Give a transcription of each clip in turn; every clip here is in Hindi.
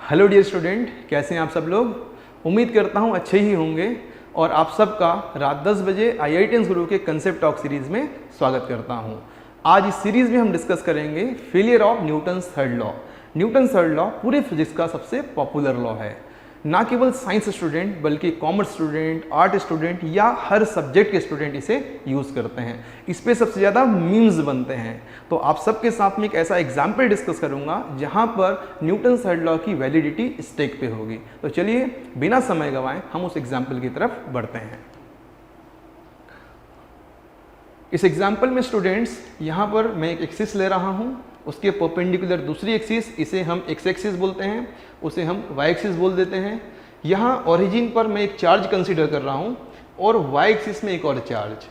हेलो डियर स्टूडेंट, कैसे हैं आप सब लोग। उम्मीद करता हूं अच्छे ही होंगे और आप सबका रात 10 बजे IITians गुरु के कंसेप्ट टॉक सीरीज़ में स्वागत करता हूं। आज इस सीरीज़ में हम डिस्कस करेंगे failure of Newton's third law. Newton's third law पूरे फिजिक्स का सबसे पॉपुलर लॉ है। ना केवल साइंस स्टूडेंट बल्कि कॉमर्स स्टूडेंट, आर्ट स्टूडेंट या हर सब्जेक्ट के स्टूडेंट इसे यूज़ करते हैं। इस पे सबसे ज़्यादा मीम्स बनते हैं। तो आप सबके साथ में एक ऐसा एग्जाम्पल डिस्कस करूंगा जहां पर न्यूटन्स थर्ड लॉ की वैलिडिटी स्टेक पे होगी। तो चलिए बिना समय गंवाए हम उस एग्जाम्पल की तरफ बढ़ते हैं। इस एग्जाम्पल में स्टूडेंट्स यहाँ पर मैं एक एक्सिस ले रहा हूँ, उसके परपेंडिकुलर दूसरी एक्सिस, इसे हम एक्स एक्सिस बोलते हैं, उसे हम वाई एक्सिस बोल देते हैं। यहाँ ओरिजिन पर मैं एक चार्ज कंसीडर कर रहा हूँ और वाई एक्सिस में एक और चार्ज।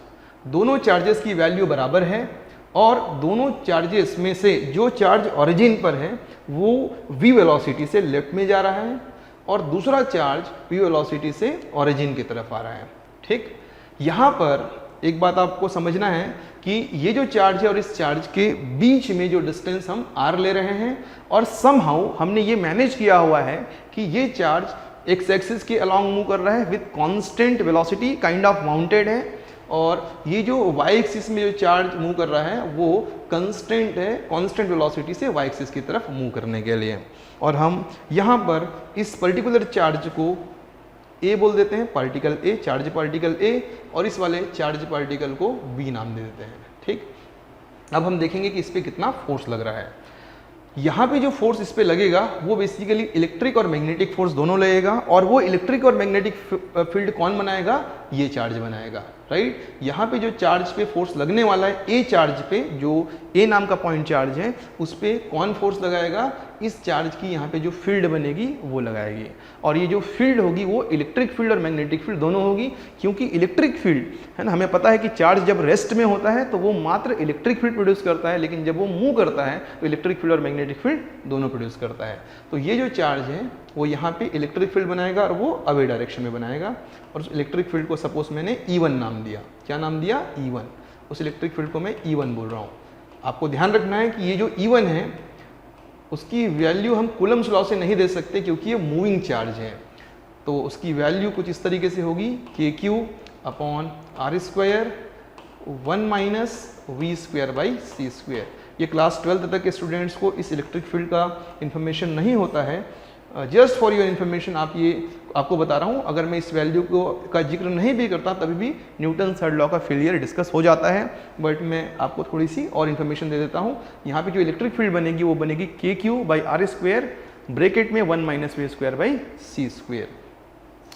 दोनों चार्जेस की वैल्यू बराबर है और दोनों चार्जेस में से जो चार्ज ओरिजिन पर है वो v वेलोसिटी से लेफ्ट में जा रहा है और दूसरा चार्ज v वेलोसिटी से ओरिजिन की तरफ आ रहा है। ठीक, यहाँ पर एक बात आपको समझना है कि ये जो चार्ज है और इस चार्ज के बीच में जो डिस्टेंस हम r ले रहे हैं और समहाउ हमने ये मैनेज किया हुआ है कि ये चार्ज एक्स एक्सिस के अलोंग मूव कर रहा है with constant velocity, kind of mounted है, और ये जो वाई एक्सिस में जो चार्ज मूव कर रहा है वो कांस्टेंट है, कांस्टेंट वेलोसिटी से वाई एक्सिस की तरफ मूव करने के लिए। और हम यहाँ पर इस पर्टिकुलर चार्ज को ए बोल देते हैं, particle A, charge particle A, और इस वाले चार्ज पार्टिकल को बी नाम दे देते हैं। ठीक, अब हम देखेंगे कि इस पे कितना फोर्स लग रहा है। यहाँ पे जो फोर्स इस पे लगेगा वो बेसिकली इलेक्ट्रिक और मैग्नेटिक फोर्स दोनों लगेगा, और वो इलेक्ट्रिक और मैग्नेटिक फील्ड कौन बनाएगा? ये चार्ज बनाएगा। राइट, यहाँ पे जो चार्ज पे फोर्स लगने वाला है, ए चार्ज पे, जो ए नाम का पॉइंट चार्ज है, उस पे कौन फोर्स लगाएगा? इस चार्ज की यहाँ पे जो फील्ड बनेगी वो लगाएगी। और ये जो फील्ड होगी वो इलेक्ट्रिक फील्ड और मैग्नेटिक फील्ड दोनों होगी, क्योंकि इलेक्ट्रिक फील्ड है ना, हमें पता है कि चार्ज जब रेस्ट में होता है तो वो मात्र इलेक्ट्रिक फील्ड प्रोड्यूस करता है, लेकिन जब वो मूव करता है तो इलेक्ट्रिक फील्ड और मैग्नेटिक फील्ड दोनों प्रोड्यूस करता है। तो ये जो चार्ज है वो यहाँ पे इलेक्ट्रिक फील्ड बनाएगा और वो अवे डायरेक्शन में बनाएगा। और उस इलेक्ट्रिक फील्ड को सपोज मैंने E1 नाम दिया। क्या नाम दिया? E1। उस इलेक्ट्रिक फील्ड को मैं E1 बोल रहा हूँ। आपको ध्यान रखना है कि ये जो E1 है उसकी वैल्यू हम कूलम्स लॉ से नहीं दे सकते, क्योंकि ये मूविंग चार्ज है। तो उसकी वैल्यू कुछ इस तरीके से होगी, KQ upon R square 1 minus V square by C square. ये क्लास 12 तक के स्टूडेंट्स को इस इलेक्ट्रिक फील्ड का इन्फॉर्मेशन नहीं होता है। जस्ट फॉर योर इन्फॉर्मेशन आपको बता रहा हूँ, अगर मैं इस वैल्यू का जिक्र नहीं भी करता तभी भी न्यूटन थर्ड लॉ का फेलियर डिस्कस हो जाता है। बट मैं आपको थोड़ी सी और इन्फॉर्मेशन दे देता हूँ। यहाँ पे जो इलेक्ट्रिक फील्ड बनेगी वो बनेगी KQ by R square bracket में 1 minus V square by C square.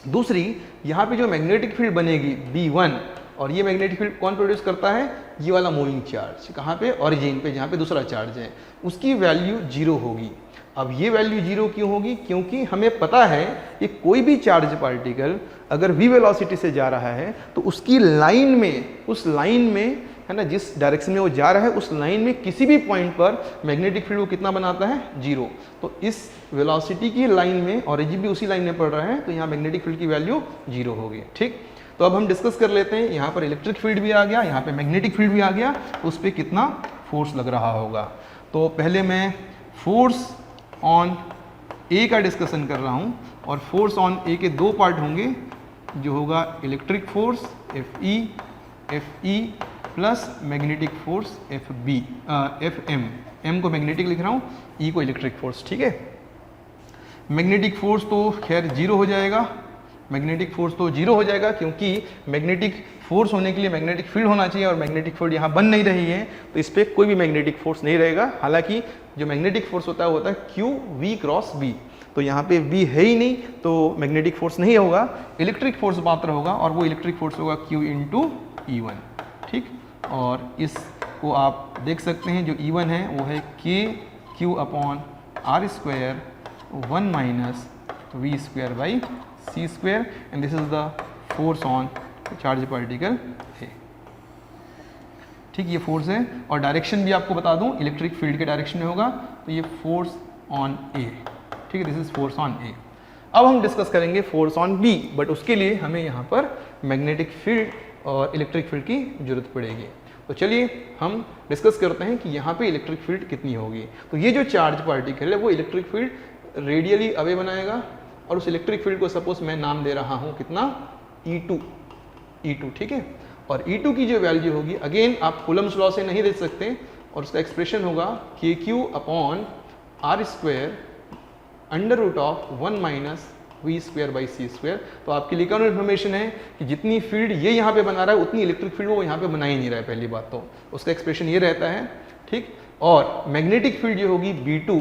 दूसरी यहाँ पे जो मैग्नेटिक फील्ड बनेगी B1, और ये मैग्नेटिक फील्ड कौन प्रोड्यूस करता है? ये वाला मूविंग चार्ज। कहाँ पे? ओरिजिन पे, जहाँ पे दूसरा चार्ज है, उसकी वैल्यू 0 होगी। अब ये वैल्यू 0 क्यों होगी? क्योंकि हमें पता है कि कोई भी चार्ज पार्टिकल अगर v वेलोसिटी से जा रहा है तो उसकी लाइन में, उस लाइन में है ना, जिस डायरेक्शन में वो जा रहा है उस लाइन में किसी भी पॉइंट पर मैग्नेटिक फील्ड वो कितना बनाता है? 0। तो इस वेलोसिटी की लाइन में ओरिजिन भी उसी लाइन में पड़ रहा है, तो यहाँ मैग्नेटिक फील्ड की वैल्यू 0 होगी। ठीक, तो अब हम डिस्कस कर लेते हैं। यहाँ पर इलेक्ट्रिक फील्ड भी आ गया, यहाँ पे मैग्नेटिक फील्ड भी आ गया, तो उस पर कितना फोर्स लग रहा होगा। तो पहले मैं फोर्स ऑन ए का डिस्कशन कर रहा हूँ, और फोर्स ऑन ए के दो पार्ट होंगे, जो होगा electric force FE plus magnetic force FM। M को मैग्नेटिक लिख रहा हूँ, E को इलेक्ट्रिक फोर्स। ठीक है, मैग्नेटिक फोर्स तो खैर 0 हो जाएगा, मैग्नेटिक फोर्स तो 0 हो जाएगा, क्योंकि मैग्नेटिक फोर्स होने के लिए मैग्नेटिक फील्ड होना चाहिए, और मैग्नेटिक फील्ड यहाँ बन नहीं रही है, तो इस पर कोई भी मैग्नेटिक फोर्स नहीं रहेगा। हालांकि जो मैग्नेटिक फोर्स होता है वो होता है QV क्रॉस B, तो यहाँ पे V है ही नहीं, तो मैग्नेटिक फोर्स नहीं होगा, इलेक्ट्रिक फोर्स मात्र होगा, और वो इलेक्ट्रिक फोर्स होगा Q इंटू E1। ठीक, और इसको आप देख सकते हैं, जो E1 है वो है KQ upon R square 1 minus V square by C square, and this is the force on charge particle है। ठीक, ये फोर्स है, और डायरेक्शन भी आपको बता दूं, इलेक्ट्रिक फील्ड के डायरेक्शन में होगा, तो ये फोर्स ऑन ए। ठीक है, दिस इज फोर्स ऑन ए। अब हम डिस्कस करेंगे फोर्स ऑन बी, बट उसके लिए हमें यहाँ पर मैग्नेटिक फील्ड और इलेक्ट्रिक फील्ड की जरूरत पड़ेगी। तो चलिए हम डिस्कस करते हैं कि यहाँ पे इलेक्ट्रिक फील्ड कितनी होगी। तो ये जो चार्ज पार्टिकल है वो इलेक्ट्रिक फील्ड रेडियली अवे बनाएगा और उस इलेक्ट्रिक फील्ड को सपोज मैं नाम दे रहा हूँ कितना, E2, ठीक है। और E2 की जो वैल्यू होगी, अगेन आप कूलम्स लॉ से नहीं दे सकते, और उसका एक्सप्रेशन होगा KQ upon R square under root of 1 minus V square by C square. तो आपके लिए क्या इन्फॉर्मेशन है कि जितनी फील्ड ये यहाँ पे बना रहा है उतनी इलेक्ट्रिक फील्ड वो यहाँ पे बना ही नहीं रहा है, पहली बात तो उसका एक्सप्रेशन ये रहता है, ठीक। और मैग्नेटिक फील्ड जो होगी B2,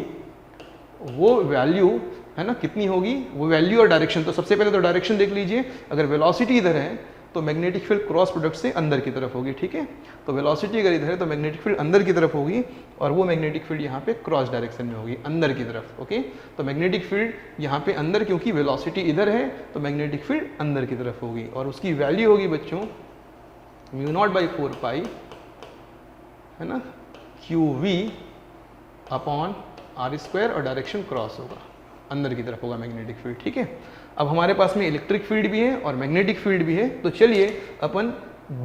वो वैल्यू है ना कितनी होगी, वो वैल्यू और डायरेक्शन। तो सबसे पहले तो डायरेक्शन देख लीजिए, अगर वेलोसिटी इधर है तो मैग्नेटिक फील्ड क्रॉस प्रोडक्ट से अंदर की तरफ होगी, ठीक है। तो वेलोसिटी अगर इधर है तो मैग्नेटिक फील्ड अंदर की तरफ होगी, और वो मैग्नेटिक फील्ड यहाँ पे क्रॉस डायरेक्शन में होगी, अंदर की तरफ, ओके। तो मैग्नेटिक फील्ड यहाँ पे अंदर, क्योंकि वेलोसिटी इधर है तो मैग्नेटिक फील्ड अंदर की तरफ होगी, और उसकी वैल्यू होगी बच्चों μ0/4 है ना QV अपॉन R स्क्वायर, और डायरेक्शन क्रॉस होगा, अंदर की तरफ होगा मैग्नेटिक फील्ड, ठीक है। अब हमारे पास में इलेक्ट्रिक फील्ड भी है और मैग्नेटिक फील्ड भी है, तो चलिए अपन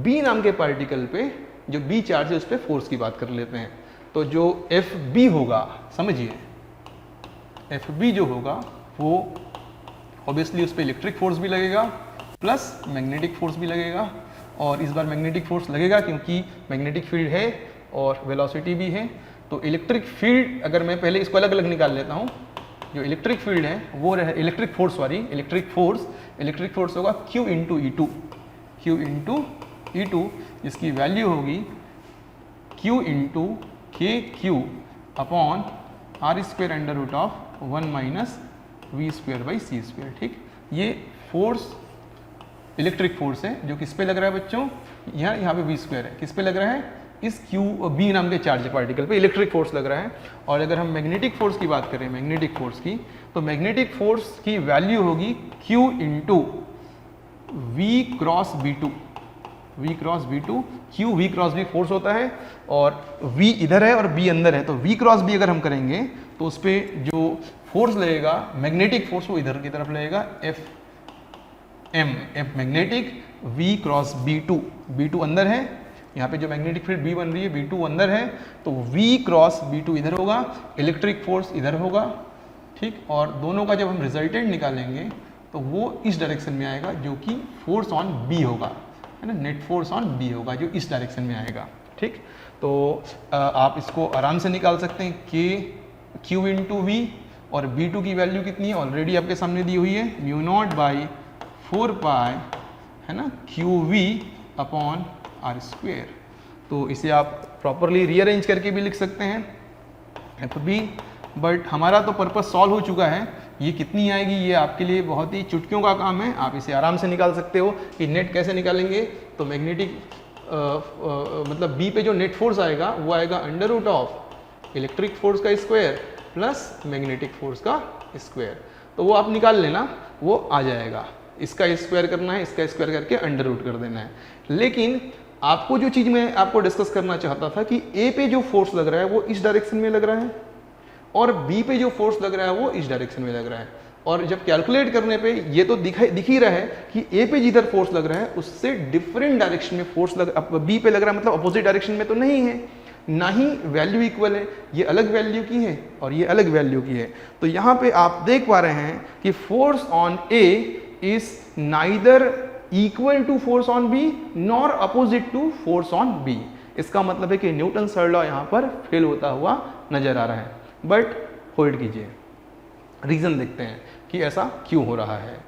B नाम के पार्टिकल पे, जो B चार्ज है उस पर फोर्स की बात कर लेते हैं। तो जो FB होगा, समझिए FB जो होगा वो ऑब्वियसली उस पर इलेक्ट्रिक फोर्स भी लगेगा प्लस मैग्नेटिक फोर्स भी लगेगा, और इस बार मैग्नेटिक फोर्स लगेगा क्योंकि मैग्नेटिक फील्ड है और वेलोसिटी भी है। तो इलेक्ट्रिक फील्ड, अगर मैं पहले इसको अलग अलग निकाल लेता हूँ, जो इलेक्ट्रिक फील्ड है वो रहे इलेक्ट्रिक फोर्स होगा Q इंटू E2, जिसकी वैल्यू होगी Q into KQ upon R square under root of 1 minus V square by C square, ठीक। ये फोर्स इलेक्ट्रिक फोर्स है जो किस पे लग रहा है बच्चों, यहाँ पे V स्क्वायर है, किस पे लग रहा है, इस B नाम के चार्ज पार्टिकल पे इलेक्ट्रिक फोर्स लग रहा है। और अगर हम मैग्नेटिक फोर्स की बात करें, मैग्नेटिक फोर्स की, तो मैग्नेटिक फोर्स की वैल्यू होगी Q into V cross B2, Q V cross B force होता है, और V इधर है और B अंदर है, तो V क्रॉस B अगर हम करेंगे तो उस पर जो फोर्स लगेगा मैग्नेटिक फोर्स वो इधर की तरफ लगेगा, F magnetic, V cross B2 अंदर है, यहाँ पे जो मैग्नेटिक फील्ड B बन रही है B2 अंदर है, तो V क्रॉस B2 इधर होगा, इलेक्ट्रिक फोर्स इधर होगा, ठीक। और दोनों का जब हम रिजल्टेंट निकालेंगे तो वो इस डायरेक्शन में आएगा, जो कि फोर्स ऑन B होगा, है ना, नेट फोर्स ऑन B होगा, जो इस डायरेक्शन में आएगा, ठीक। तो आप इसको आराम से निकाल सकते हैं, Q इंटू V, और B2 की वैल्यू कितनी है ऑलरेडी आपके सामने दी हुई है, μ0/4 है ना QV अपॉन R स्क्वेयर। तो इसे आप प्रॉपरली रीअरेंज करके भी लिख सकते हैं FB, बट हमारा तो पर्पस सॉल्व हो चुका है। ये कितनी आएगी ये आपके लिए बहुत ही चुटकियों का काम है, आप इसे आराम से निकाल सकते हो कि नेट कैसे निकालेंगे। तो मैग्नेटिक मतलब B पे जो नेट फोर्स आएगा वो आएगा under root of electric force का स्क्वायर प्लस मैग्नेटिक फोर्स का स्क्वायर। तो वो आप निकाल लेना, वो आ जाएगा। इसका स्क्वायर करना है, इसका स्क्वायर करके अंडर रूट कर देना है। लेकिन आपको जो चीज़ मैं आपको डिस्कस करना चाहता था कि A पे जो फोर्स लग रहा है वो इस डायरेक्शन में लग रहा है, और B पे जो फोर्स लग रहा है वो इस डायरेक्शन में लग रहा है। और जब कैलकुलेट करने पे ये तो दिख ही रहा है कि A पे जिधर फोर्स लग रहा है उससे डिफरेंट डायरेक्शन में फोर्स B पे लग रहा है, मतलब अपोजिट डायरेक्शन में तो नहीं है, ना ही वैल्यू इक्वल है, ये अलग वैल्यू की है और ये अलग वैल्यू की है। तो यहाँ पे आप देख पा रहे हैं कि force on A is neither equal to force on B nor opposite to force on B। इसका मतलब है कि न्यूटन थर्ड लॉ यहाँ पर फेल होता हुआ नजर आ रहा है। बट होल्ड कीजिए, रीजन देखते हैं कि ऐसा क्यों हो रहा है।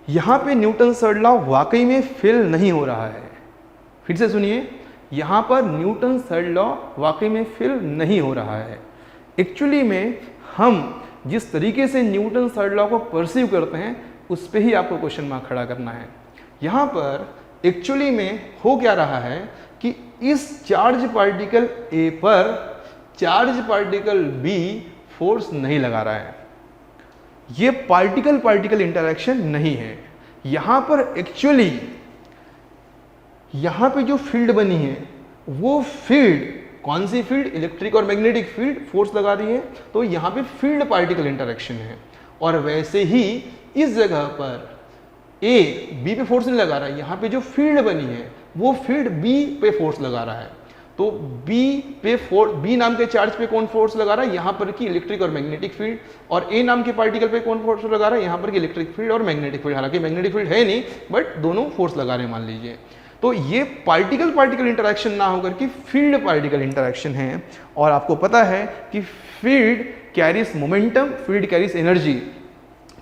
यहाँ पे न्यूटन थर्ड लॉ वाकई में फेल नहीं हो रहा है। फिर से सुनिए, यहाँ पर न्यूटन थर्ड लॉ वाकई में फेल नहीं हो रहा है। एक्चुअली में हम जिस तरीके से न्यूटन थर्ड लॉ को परसीव करते हैं उस पर ही आपको क्वेश्चन मार्क खड़ा करना है। यहाँ पर एक्चुअली में हो क्या रहा है कि इस चार्ज पार्टिकल A पर चार्ज पार्टिकल B फोर्स नहीं लगा रहा है। ये पार्टिकल पार्टिकल इंटरेक्शन नहीं है। यहाँ पर एक्चुअली यहाँ पे जो फील्ड बनी है वो फील्ड कौन सी फील्ड, इलेक्ट्रिक और मैग्नेटिक फील्ड फोर्स लगा रही है, तो यहाँ पे फील्ड पार्टिकल इंटरेक्शन है। और वैसे ही इस जगह पर A B पे फोर्स नहीं लगा रहा है, यहाँ पे जो फील्ड बनी है वो फील्ड B पे फोर्स लगा रहा है। तो बी नाम के चार्ज पे कौन फोर्स लगा रहा है, यहाँ पर की इलेक्ट्रिक और मैग्नेटिक फील्ड, और ए नाम के पार्टिकल पे कौन फोर्स लगा रहा है, यहाँ पर की इलेक्ट्रिक फील्ड और मैग्नेटिक फील्ड। हालांकि मैग्नेटिक फील्ड है नहीं, बट दोनों फोर्स लगा रहे हैं मान लीजिए। तो ये पार्टिकल पार्टिकल इंटरेक्शन ना होकर के फील्ड पार्टिकल इंटरेक्शन है। और आपको पता है कि field carries momentum, field carries energy.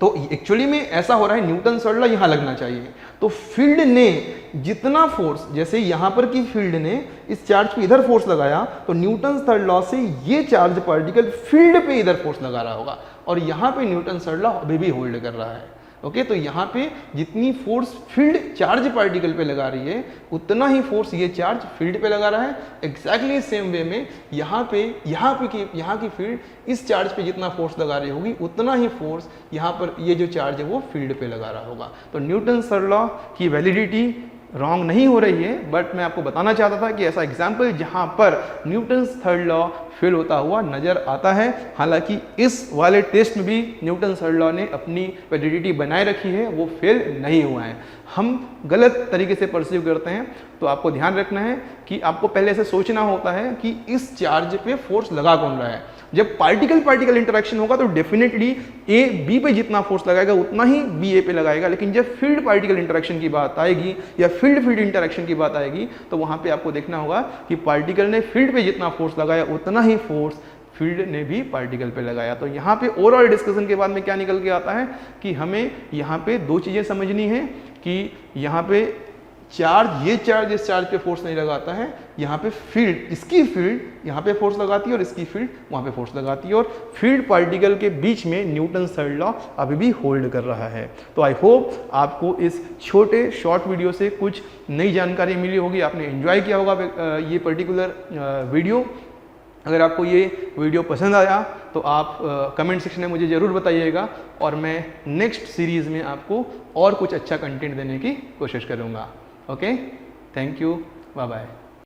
तो एक्चुअली में ऐसा हो रहा है, न्यूटन थर्ड लॉ यहाँ लगना चाहिए। तो फील्ड ने जितना फोर्स, जैसे यहाँ पर की फील्ड ने इस चार्ज पे इधर फोर्स लगाया, तो न्यूटन थर्ड लॉ से ये चार्ज पार्टिकल फील्ड पे इधर फोर्स लगा रहा होगा, और यहाँ पे न्यूटन थर्ड लॉ अभी भी होल्ड कर रहा है। ओके, तो यहाँ पे जितनी फोर्स फील्ड चार्ज पार्टिकल पे लगा रही है, उतना ही फोर्स ये चार्ज फील्ड पे लगा रहा है। एग्जैक्टली सेम वे में यहाँ की फील्ड इस चार्ज पे जितना फोर्स लगा रही होगी, उतना ही फोर्स यहाँ पर ये जो चार्ज है वो फील्ड पे लगा रहा होगा। तो न्यूटन थर्ड लॉ की वैलिडिटी रॉन्ग नहीं हो रही है, बट मैं आपको बताना चाहता था कि ऐसा एग्जाम्पल जहां पर न्यूटन थर्ड लॉ फेल होता हुआ नजर आता है। हालांकि इस वाले टेस्ट में भी न्यूटन थर्ड लॉ ने अपनी वैलिडिटी बनाए रखी है, वो फेल नहीं हुआ है। हम गलत तरीके से परसीव करते हैं, तो आपको ध्यान रखना है कि आपको पहले से सोचना होता है कि इस चार्ज पे फोर्स लगा कौन रहा है। जब पार्टिकल पार्टिकल इंटरेक्शन होगा तो डेफिनेटली ए बी पे जितना फोर्स लगाएगा उतना ही बी ए पे लगाएगा, लेकिन जब फील्ड पार्टिकल इंटरेक्शन की बात आएगी या फील्ड फील्ड इंटरेक्शन की बात आएगी, तो वहां पे आपको देखना होगा कि पार्टिकल ने फील्ड पे जितना फोर्स लगाया उतना ही फोर्स फील्ड ने भी पार्टिकल पे लगाया। तो यहाँ पे ओवरऑल डिस्कशन के बाद में क्या निकल के आता है कि हमें यहाँ पे दो चीजें समझनी है कि यहाँ पे ये चार्ज इस चार्ज पे फोर्स नहीं लगाता है, यहाँ पे इसकी फील्ड यहाँ पे फोर्स लगाती है और इसकी फील्ड वहाँ पे फोर्स लगाती है, और फील्ड पार्टिकल के बीच में न्यूटन थर्ड लॉ अभी भी होल्ड कर रहा है। तो आई होप आपको इस छोटे शॉर्ट वीडियो से कुछ नई जानकारी मिली होगी, आपने एंजॉय किया होगा ये पर्टिकुलर वीडियो। अगर आपको ये वीडियो पसंद आया तो आप कमेंट सेक्शन में मुझे ज़रूर बताइएगा, और मैं नेक्स्ट सीरीज़ में आपको और कुछ अच्छा कंटेंट देने की कोशिश करूँगा। Okay, thank you, bye bye.